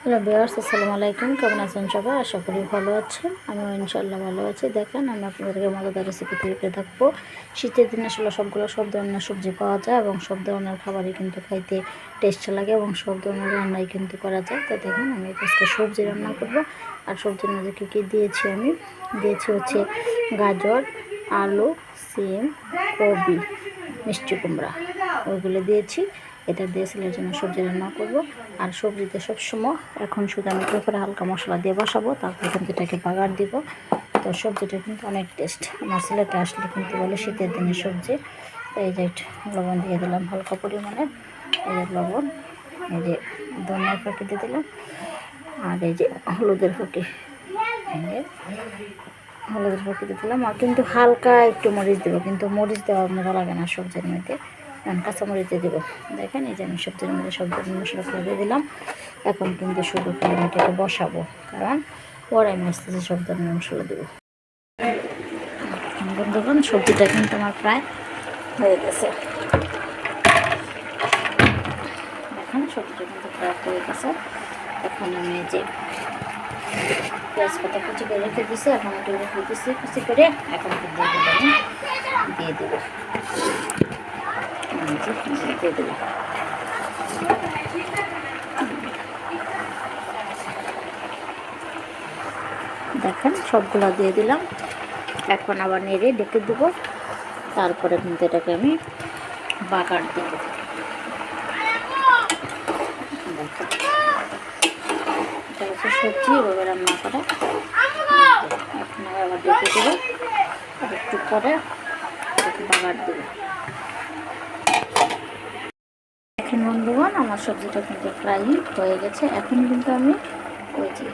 Hello viewers, আসসালামু আলাইকুম। কেমন আছেন সবাই? আশা করি ভালো আছেন। আমিও ইনশাআল্লাহ ভালো আছি। দেখেন, আমি আপনাদেরকে মজাদার রেসিপি তৈরি করে থাকবো। শীতের দিনে আসলে সব ধরনের সবজি পাওয়া যায় এবং সব ধরনের খাবারই কিন্তু খাইতে টেস্ট লাগে এবং সব ধরনের রান্নাই কিন্তু করা যায়। তো দেখুন, আমি আজকে সবজি রান্না করব। আর সবজির মধ্যে কী দিয়েছি, আমি দিয়েছি হচ্ছে গাজর, আলু, সিম, কবি, মিষ্টি কুমড়া, ওইগুলো দিয়েছি। এটা দিয়ে ছেলের জন্য সবজি রান্না করব। আর সবজিতে সবসময় এখন শুধু আমি উপরে হালকা মশলা দিয়ে বসাবো, তারপর কিন্তু এটাকে বাগার দিব। তো সবজিটা কিন্তু অনেক টেস্ট। আমার ছেলেটা আসলে কিন্তু বলে শীতের দিনে সবজি। তো এই যে লবণ দিয়ে দিলাম হালকা পরিমাণে, এই যে লবণ, এই যে ধনিয়ার ফাঁকি দিয়ে দিলাম, আর এই যে হলুদের ফাঁকি, হলুদের ফাঁকি দিয়ে দিলাম। আর কিন্তু হালকা একটু মরিচ দেবো, কিন্তু মরিচ দেওয়ার মজা লাগে না সবজির মধ্যে, কাঁচামরিচ দিয়ে দেবো। দেখেন, এই যে আমি সবজির মধ্যে সব ধরনের মশলা দিয়ে দিলাম। এখন কিন্তু শুধু এটাকে বসাবো, কারণ পরে আমি আস্তে আস্তে সব ধরনের মশলা দেবো। দেখুন, সবজিটা কিন্তু আমার প্রায় হয়ে গেছে। এখন সবজিটা কিন্তু প্রায় হয়ে গেছে। এখন আমি যে পেঁয়াজ পাতা কুচি করে রেখে দিয়েছি, এখন একটু রেখে দিচ্ছি কুচি করে। এখন কিন্তু আমি দিয়ে দেবো, দিয়ে দেবো। দেখেন, সবগুলো দিয়ে দিলাম। এখন আবার নেড়ে ডেকে দেবো। তারপরে কিন্তু এটাকে আমি বাগার দেব। এটা হচ্ছে সবজি এভাবে রান্না করা। এখন আবার ডেকে দেবো, আর একটু পরে বাগার দেবো। এখন বন্ধুগণ, আমার সবজিটা কিন্তু প্রায় হয়ে গেছে। এখন কিন্তু আমি ওই যে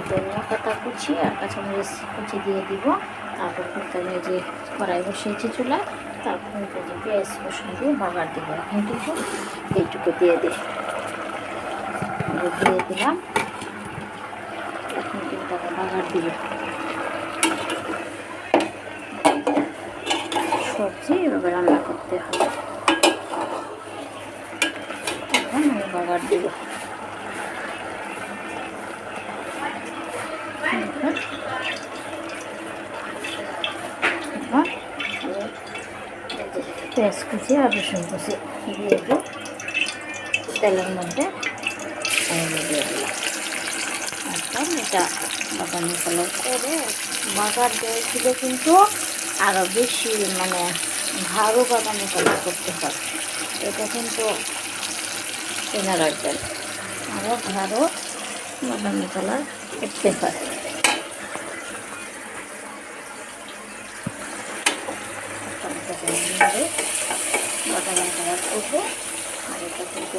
ধনিয়া পাতা কুচি আর কাঁচামরিচ কুচি দিয়ে দিব। তারপর কিন্তু আমি যে কড়াই বসিয়েছি চুলায়, তারপর কিন্তু যে পেঁয়াজ রসুন দিয়ে বাগার দেবো। এখন কিন্তু এইটুকু দিয়ে দিলাম। এখন কিন্তু আমি বাগার দিব। সবজি এভাবে রান্না করতে হবে। এখন আমি বাগার দিব। পেঁয়াজ কুচি আর রসুন কুচি দিয়ে দিই তেলের মধ্যে, দিয়ে দিলাম। এখন এটা বাদামি কালার করে বাগার দিয়েছিল, কিন্তু আরও বেশি মানে ঘাড়ো বাদামি কালার করতে হয়। এটা কিন্তু চেনা রাখবেন, আরও ঘাড়ো বাদামি কালার করতে হয়। বাদামি কালার করবো। আর এটা কিন্তু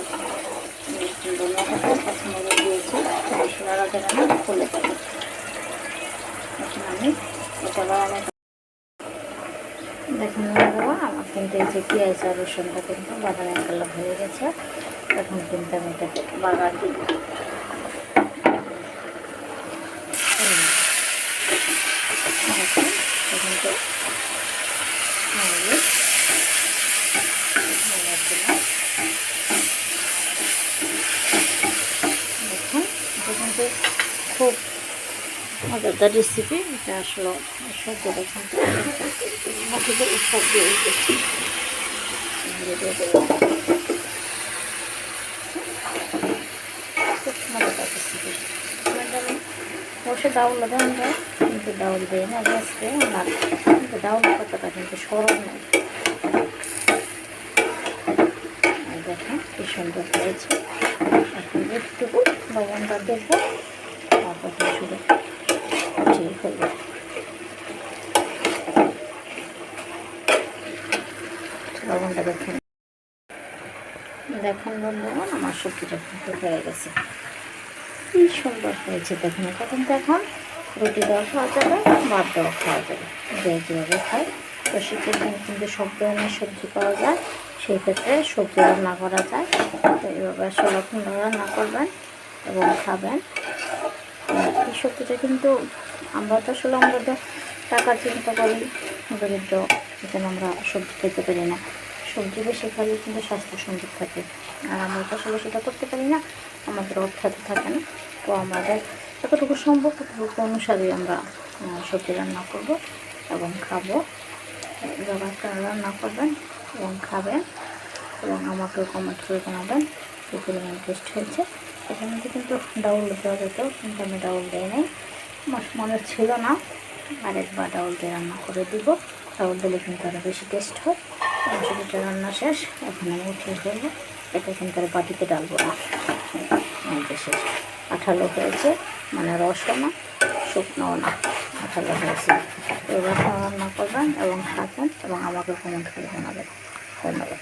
ধনিয়া পাতা কাঁচামরিচ দিয়েছি, মশলাটা যেন না ফুলে থাকে। এখন আমি এটা বাগানে দেখুন দেওয়া আমার কিন্তু এই যে পেঁয়াজ আর রসুনটা কিন্তু বাদামি কালার হয়ে গেছে। এখন কিন্তু আমি এটাকে বাগার দিব। কিন্তু দেখুন, এটা কিন্তু খুব মজাদার রেসিপি। এটা আসলে সহ্য দেখুন সব দিয়ে দিচ্ছি। খুব মজাদার রেসিপি। অবশ্যই ডাউল দেন যায়, কিন্তু ডাউল দেয় না আজকে আমার, কিন্তু ডাউল পাতাটা কিন্তু সরল নেই। দেখেন কি সুন্দর হয়েছে। এখন একটু লবণটা দেবো, তারপর শুধু ঠিক হয়ে লবণটা দেখুন। দেখুন বন্ধুগণ, আমার সবজিটা কিন্তু হয়ে গেছে। কি সুন্দর হয়েছে দেখুন। এটা কিন্তু এখন রুটি দেওয়া খাওয়া যাবে, ভাত দেওয়া খাওয়া যাবে, যে যেভাবে খায়। তো শীতের দিন কিন্তু সব ধরনের সবজি পাওয়া যায়, সেই ক্ষেত্রে সবজি রান্না করা যায়। তো এইভাবে আসলে আপনারা রান্না করবেন এবং খাবেন। এই সবজিটা কিন্তু আমরা তো টাকার চিন্তা করি, দরিদ্র, যেখানে আমরা সবজি খেতে পারি না। সবজি বেশি খাইলে কিন্তু স্বাস্থ্য সুন্দর থাকে, আর আমরা তো আসলে সেটা করতে পারি না, আমাদের অর্থ থাকে না। তো আমাদের যতটুকু সম্ভব ততটুকু অনুসারেই আমরা সবজি রান্না করব এবং খাবো। যারা আপনারা রান্না করবেন এবং খাবেন এবং আমাকেও কমেন্ট করে জানাবেন কী পরিমাণ টেস্ট হয়েছে। এটার মধ্যে কিন্তু ডাউল দেওয়া যেত, কিন্তু আমি ডাউল দিই নাই, আমার মনে ছিল না। আরেকবার ডাউল দিয়ে রান্না করে দিব, ডাউল দিলে কিন্তু আরও বেশি টেস্ট হয়। সবজিটা রান্না শেষ, এখন আমি উঠিয়ে ফেলবো। এটা কিন্তু আর বাটিতে ডালবো না, শেষ। আঠালো হয়েছে, মানে রসও না শুকনোও না, আঠালো হয়েছে। এবার রান্না করবেন এবং খাবেন এবং আমাকে কমেন্ট করে জানাবেন। ধন্যবাদ।